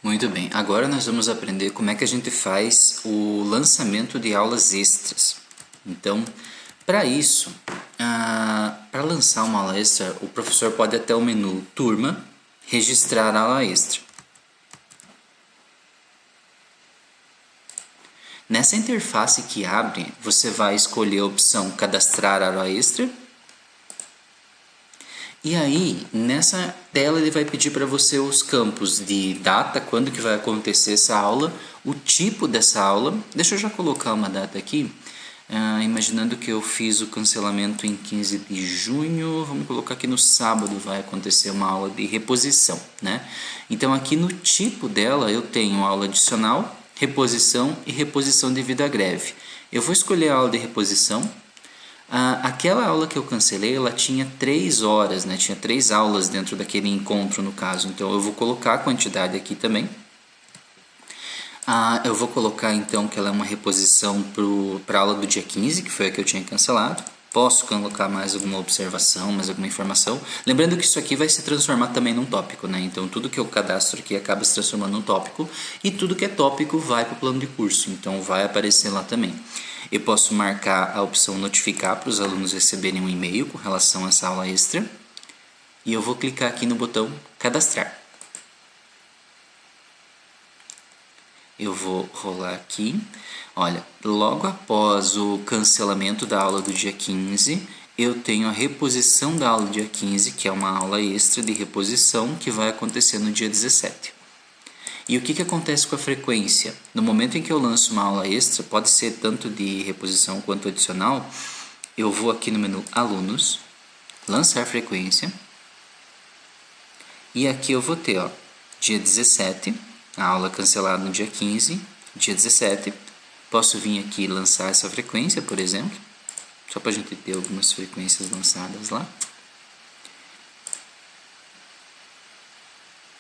Muito bem, agora nós vamos aprender como é que a gente faz o lançamento de aulas extras. Então, para isso, para lançar uma aula extra, o professor pode ir até o menu Turma, registrar a aula extra. Nessa interface que abre, você vai escolher a opção Cadastrar aula extra. E aí, nessa tela ele vai pedir para você os campos de data, quando que vai acontecer essa aula, o tipo dessa aula. Deixa eu já colocar uma data aqui, imaginando que eu fiz o cancelamento em 15 de junho, vamos colocar aqui no sábado vai acontecer uma aula de reposição, né? Então aqui no tipo dela eu tenho aula adicional, reposição e reposição devido à greve. Eu vou escolher a aula de reposição. Aquela aula que eu cancelei, ela tinha 3 horas, né? Tinha 3 aulas dentro daquele encontro, no caso. Então, eu vou colocar a quantidade aqui também. Eu vou colocar, então, que ela é uma reposição para a aula do dia 15, que foi a que eu tinha cancelado. Posso colocar mais alguma observação, mais alguma informação. Lembrando que isso aqui vai se transformar também num tópico, né? Então, tudo que eu cadastro aqui acaba se transformando num tópico. E tudo que é tópico vai para o plano de curso. Então, vai aparecer lá também. Eu posso marcar a opção notificar para os alunos receberem um e-mail com relação a essa aula extra. E eu vou clicar aqui no botão cadastrar. Eu vou rolar aqui. Olha, logo após o cancelamento da aula do dia 15, eu tenho a reposição da aula do dia 15, que é uma aula extra de reposição que vai acontecer no dia 17. E o que acontece com a frequência? No momento em que eu lanço uma aula extra, pode ser tanto de reposição quanto adicional, eu vou aqui no menu Alunos, lançar frequência, e aqui eu vou ter, ó, dia 17, a aula cancelada no dia 15, dia 17, posso vir aqui e lançar essa frequência, por exemplo, só para a gente ter algumas frequências lançadas lá.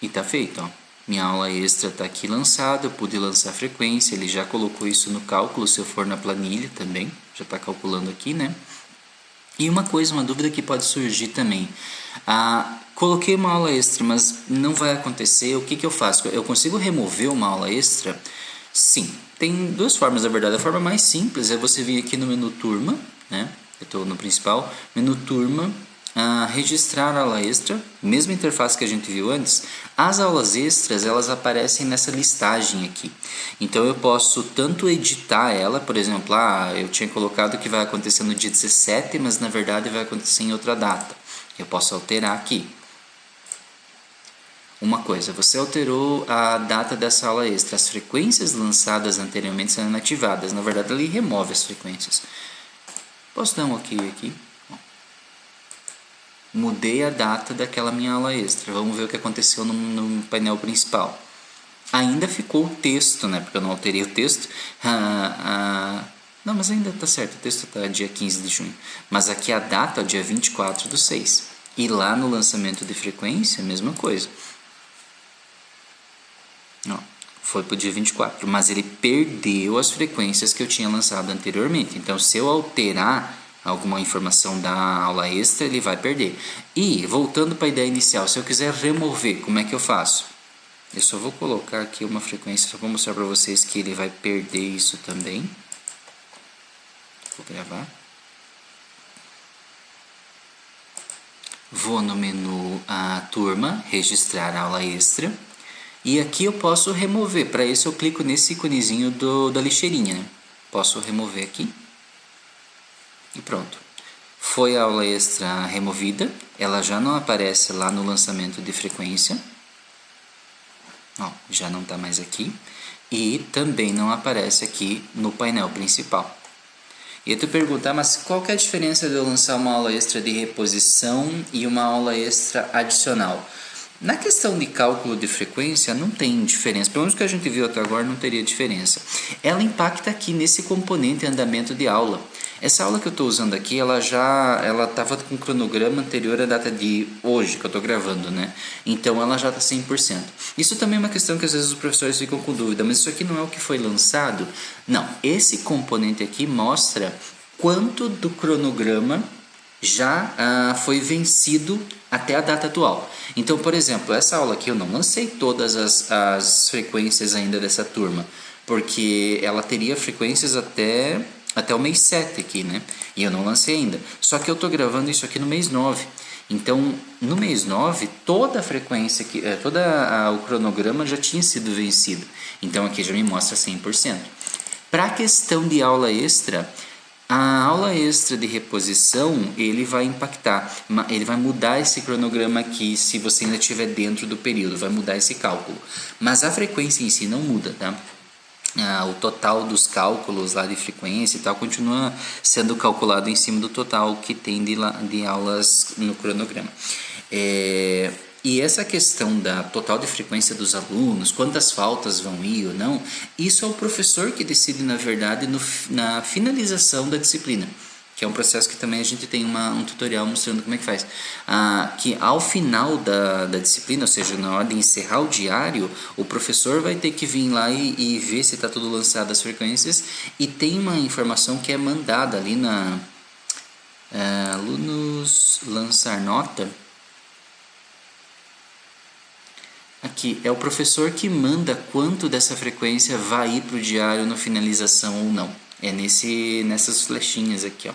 E tá feito, ó. Minha aula extra está aqui lançada, eu pude lançar a frequência, ele já colocou isso no cálculo, se eu for na planilha também, já está calculando aqui, né? E uma dúvida que pode surgir também. Coloquei uma aula extra, mas não vai acontecer, o que eu faço? Eu consigo remover uma aula extra? Sim, tem duas formas, na verdade. A forma mais simples é você vir aqui no menu Turma, né? Eu estou no principal, menu Turma, registrar a aula extra, mesma interface que a gente viu antes. As aulas extras, elas aparecem nessa listagem aqui. Então eu posso tanto editar ela, por exemplo, eu tinha colocado que vai acontecer no dia 17, mas na verdade vai acontecer em outra data. Eu posso alterar aqui. Uma coisa, você alterou a data dessa aula extra, as frequências lançadas anteriormente são inativadas. Na verdade, ele remove as frequências. Posso dar um OK aqui? Mudei a data daquela minha aula extra. Vamos ver o que aconteceu no painel principal. Ainda ficou o texto, né? Porque eu não alterei o texto. Não, mas ainda está certo. O texto está dia 15 de junho. Mas aqui a data é o dia 24/6. E lá no lançamento de frequência, a mesma coisa. Ó, foi para o dia 24. Mas ele perdeu as frequências que eu tinha lançado anteriormente. Então, se eu alterar alguma informação da aula extra, ele vai perder. E, voltando para a ideia inicial, se eu quiser remover, como é que eu faço? Eu só vou colocar aqui uma frequência, só vou mostrar para vocês que ele vai perder isso também. Vou gravar. Vou no menu Turma, registrar a aula extra. E aqui eu posso remover. Para isso eu clico nesse iconezinho da lixeirinha, né? Posso remover aqui. E pronto. Foi a aula extra removida. Ela já não aparece lá no lançamento de frequência. Ó, já não está mais aqui. E também não aparece aqui no painel principal. E aí tu pergunta, mas qual que é a diferença de eu lançar uma aula extra de reposição e uma aula extra adicional? Na questão de cálculo de frequência, não tem diferença. Pelo menos que a gente viu até agora, não teria diferença. Ela impacta aqui nesse componente andamento de aula. Essa aula que eu estou usando aqui, ela estava com o cronograma anterior à data de hoje, que eu estou gravando, né? Então, ela já está 100%. Isso também é uma questão que às vezes os professores ficam com dúvida, mas isso aqui não é o que foi lançado? Não, esse componente aqui mostra quanto do cronograma já foi vencido até a data atual. Então, por exemplo, essa aula aqui eu não lancei todas as frequências ainda dessa turma, porque ela teria frequências até o mês 7 aqui, né? E eu não lancei ainda. Só que eu tô gravando isso aqui no mês 9. Então, no mês 9, toda a frequência, o cronograma já tinha sido vencido. Então, aqui já me mostra 100%. Para a questão de aula extra, a aula extra de reposição, ele vai impactar, ele vai mudar esse cronograma aqui se você ainda estiver dentro do período, vai mudar esse cálculo. Mas a frequência em si não muda, tá? O total dos cálculos lá de frequência e tal continua sendo calculado em cima do total que tem de aulas no cronograma. E essa questão da total de frequência dos alunos, quantas faltas vão ir ou não, isso é o professor que decide, na verdade, na finalização da disciplina, que é um processo que também a gente tem um tutorial mostrando como é que faz. Que ao final da disciplina, ou seja, na hora de encerrar o diário, o professor vai ter que vir lá e ver se está tudo lançado as frequências, e tem uma informação que é mandada ali na alunos lançar nota. Aqui, é o professor que manda quanto dessa frequência vai ir para o diário na finalização ou não. É nessas flechinhas aqui, ó.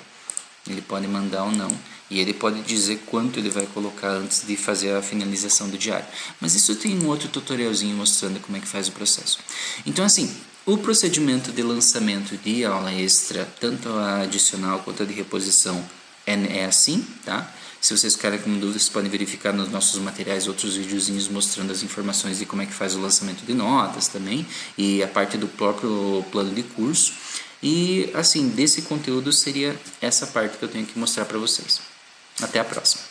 Ele pode mandar ou não. E ele pode dizer quanto ele vai colocar antes de fazer a finalização do diário. Mas isso tem um outro tutorialzinho mostrando como é que faz o processo. Então, assim, o procedimento de lançamento de aula extra, tanto a adicional quanto a de reposição, é assim, tá? Se vocês ficarem com dúvidas, vocês podem verificar nos nossos materiais outros videozinhos mostrando as informações de como é que faz o lançamento de notas também, e a parte do próprio plano de curso. E assim, desse conteúdo seria essa parte que eu tenho que mostrar para vocês. Até a próxima!